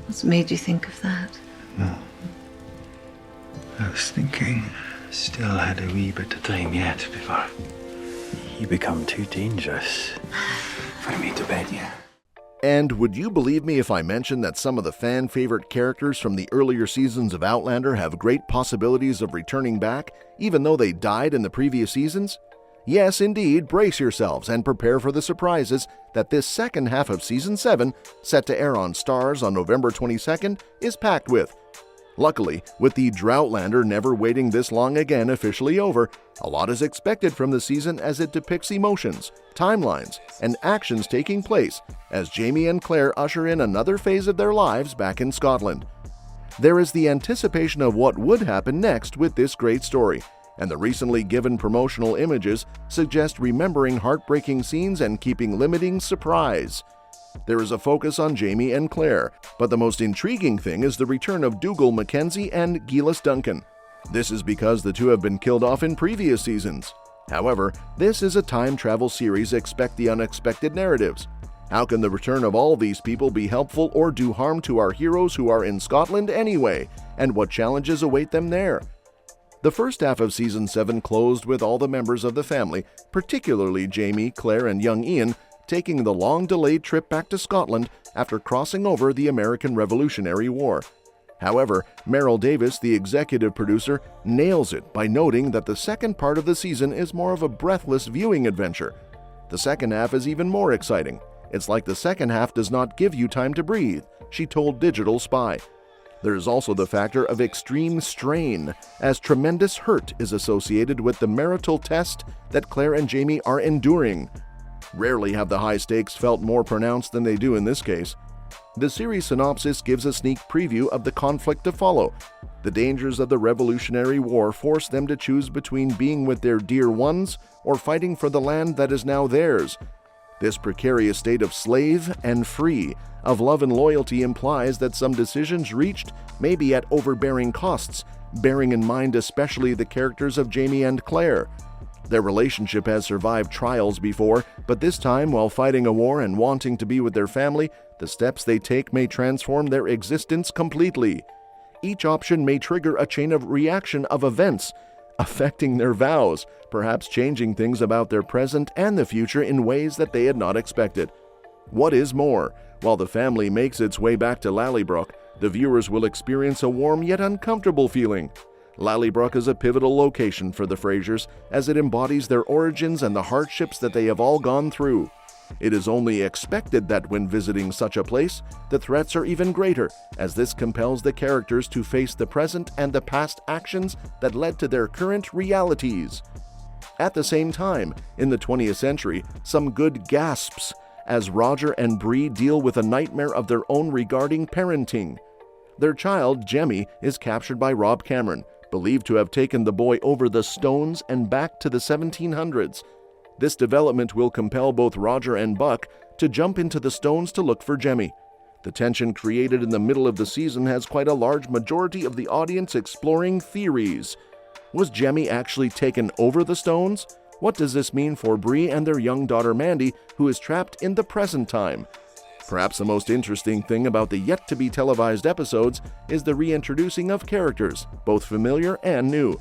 What's made you think of that? No. I was thinking I still had a wee bit of time yet before he become too dangerous for me to bed you. And would you believe me if I mentioned that some of the fan-favorite characters from the earlier seasons of Outlander have great possibilities of returning back, even though they died in the previous seasons? Yes, indeed, brace yourselves and prepare for the surprises that this second half of Season 7, set to air on Starz on November 22nd, is packed with. Luckily, with the Droughtlander never waiting this long again officially over, a lot is expected from the season as it depicts emotions, timelines, and actions taking place as Jamie and Claire usher in another phase of their lives back in Scotland. There is the anticipation of what would happen next with this great story, and the recently given promotional images suggest remembering heartbreaking scenes and keeping limiting surprise. There is a focus on Jamie and Claire, but the most intriguing thing is the return of Dougal Mackenzie and Geillis Duncan. This is because the two have been killed off in previous seasons. However, this is a time travel series. Expect the unexpected narratives. How can the return of all these people be helpful or do harm to our heroes who are in Scotland anyway, and what challenges await them there? The first half of Season 7 closed with all the members of the family, particularly Jamie, Claire, and young Ian, taking the long-delayed trip back to Scotland after crossing over the American Revolutionary War. However, Meryl Davis, the executive producer, nails it by noting that the second part of the season is more of a breathless viewing adventure. The second half is even more exciting. It's like the second half does not give you time to breathe, she told Digital Spy. There is also the factor of extreme strain, as tremendous hurt is associated with the marital test that Claire and Jamie are enduring. Rarely have the high stakes felt more pronounced than they do in this case. The series synopsis gives a sneak preview of the conflict to follow. The dangers of the Revolutionary War force them to choose between being with their dear ones or fighting for the land that is now theirs. This precarious state of slave and free, of love and loyalty implies that some decisions reached may be at overbearing costs, bearing in mind especially the characters of Jamie and Claire. Their relationship has survived trials before, but this time, while fighting a war and wanting to be with their family, the steps they take may transform their existence completely. Each option may trigger a chain of reaction of events, affecting their vows, perhaps changing things about their present and the future in ways that they had not expected. What is more, while the family makes its way back to Lallybrook, the viewers will experience a warm yet uncomfortable feeling. Lallybrook is a pivotal location for the Frasers as it embodies their origins and the hardships that they have all gone through. It is only expected that when visiting such a place, the threats are even greater, as this compels the characters to face the present and the past actions that led to their current realities. At the same time, in the 20th century, some good gasps as Roger and Bree deal with a nightmare of their own regarding parenting. Their child, Jemmy, is captured by Rob Cameron, believed to have taken the boy over the stones and back to the 1700s. This development will compel both Roger and Buck to jump into the stones to look for Jemmy. The tension created in the middle of the season has quite a large majority of the audience exploring theories. Was Jemmy actually taken over the stones? What does this mean for Bree and their young daughter Mandy, who is trapped in the present time? Perhaps the most interesting thing about the yet-to-be-televised episodes is the reintroducing of characters, both familiar and new.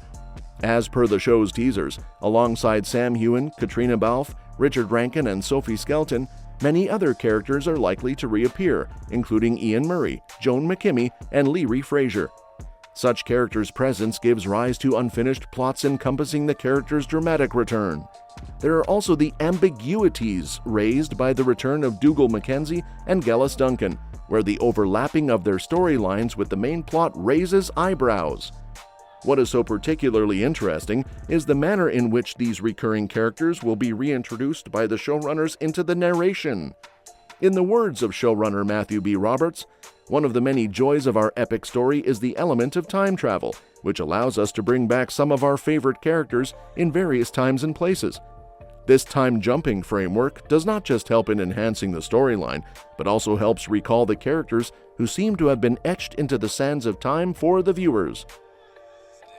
As per the show's teasers, alongside Sam Heughan, Caitriona Balfe, Richard Rankin, and Sophie Skelton, many other characters are likely to reappear, including Ian Murray, Joan McKimmie, and Leary Fraser. Such characters' presence gives rise to unfinished plots encompassing the characters' dramatic return. There are also the ambiguities raised by the return of Dougal Mackenzie and Geillis Duncan, where the overlapping of their storylines with the main plot raises eyebrows. What is so particularly interesting is the manner in which these recurring characters will be reintroduced by the showrunners into the narration. In the words of showrunner Matthew B. Roberts, one of the many joys of our epic story is the element of time travel, which allows us to bring back some of our favorite characters in various times and places. This time-jumping framework does not just help in enhancing the storyline, but also helps recall the characters who seem to have been etched into the sands of time for the viewers.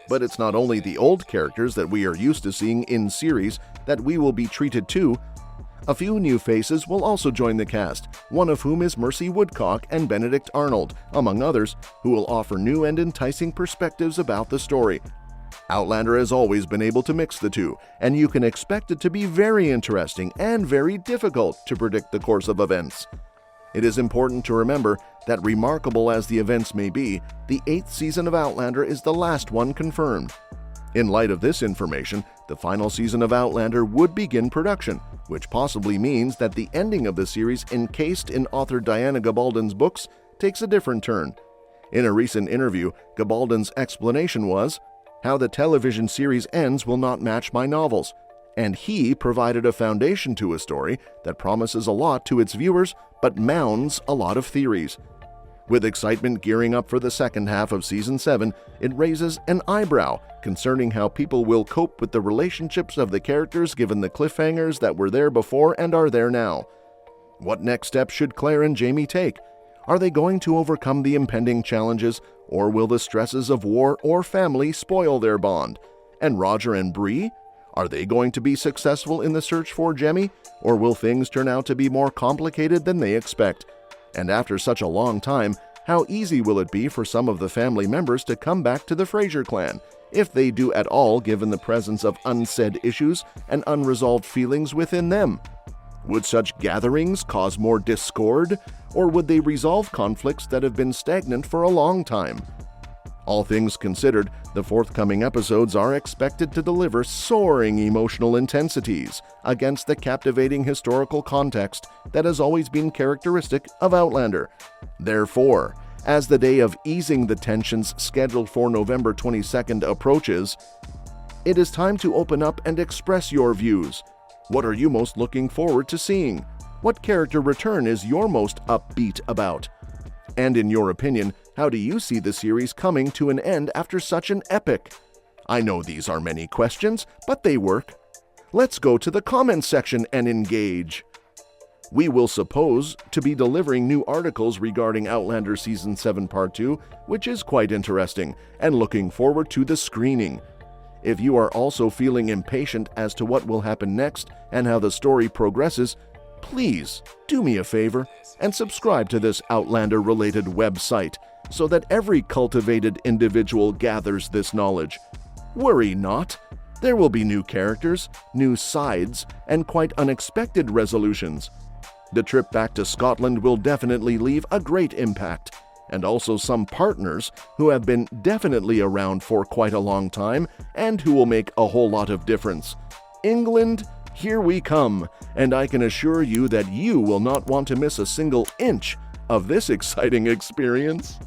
But it's not only the old characters that we are used to seeing in series that we will be treated to. A few new faces will also join the cast, one of whom is Mercy Woodcock and Benedict Arnold, among others, who will offer new and enticing perspectives about the story. Outlander has always been able to mix the two, and you can expect it to be very interesting and very difficult to predict the course of events. It is important to remember that, remarkable as the events may be, the 8th season of Outlander is the last one confirmed. In light of this information, the final season of Outlander would begin production, which possibly means that the ending of the series encased in author Diana Gabaldon's books takes a different turn. In a recent interview, Gabaldon's explanation was, "How the television series ends will not match my novels," and he provided a foundation to a story that promises a lot to its viewers but mounds a lot of theories. With excitement gearing up for the second half of Season 7, it raises an eyebrow concerning how people will cope with the relationships of the characters given the cliffhangers that were there before and are there now. What next steps should Claire and Jamie take? Are they going to overcome the impending challenges, or will the stresses of war or family spoil their bond? And Roger and Bree? Are they going to be successful in the search for Jemmy, or will things turn out to be more complicated than they expect? And after such a long time, how easy will it be for some of the family members to come back to the Fraser clan, if they do at all, given the presence of unsaid issues and unresolved feelings within them? Would such gatherings cause more discord, or would they resolve conflicts that have been stagnant for a long time? All things considered, the forthcoming episodes are expected to deliver soaring emotional intensities against the captivating historical context that has always been characteristic of Outlander. Therefore, as the day of easing the tensions scheduled for November 22nd approaches, it is time to open up and express your views. What are you most looking forward to seeing? What character return is your most upbeat about? And in your opinion, how do you see the series coming to an end after such an epic? I know these are many questions, but they work. Let's go to the comments section and engage. We will suppose to be delivering new articles regarding Outlander Season 7 Part 2, which is quite interesting, and looking forward to the screening. If you are also feeling impatient as to what will happen next and how the story progresses, please do me a favor and subscribe to this Outlander-related website so that every cultivated individual gathers this knowledge. Worry not, there will be new characters, new sides, and quite unexpected resolutions. The trip back to Scotland will definitely leave a great impact, and also some partners who have been definitely around for quite a long time and who will make a whole lot of difference. England, here we come, and I can assure you that you will not want to miss a single inch of this exciting experience.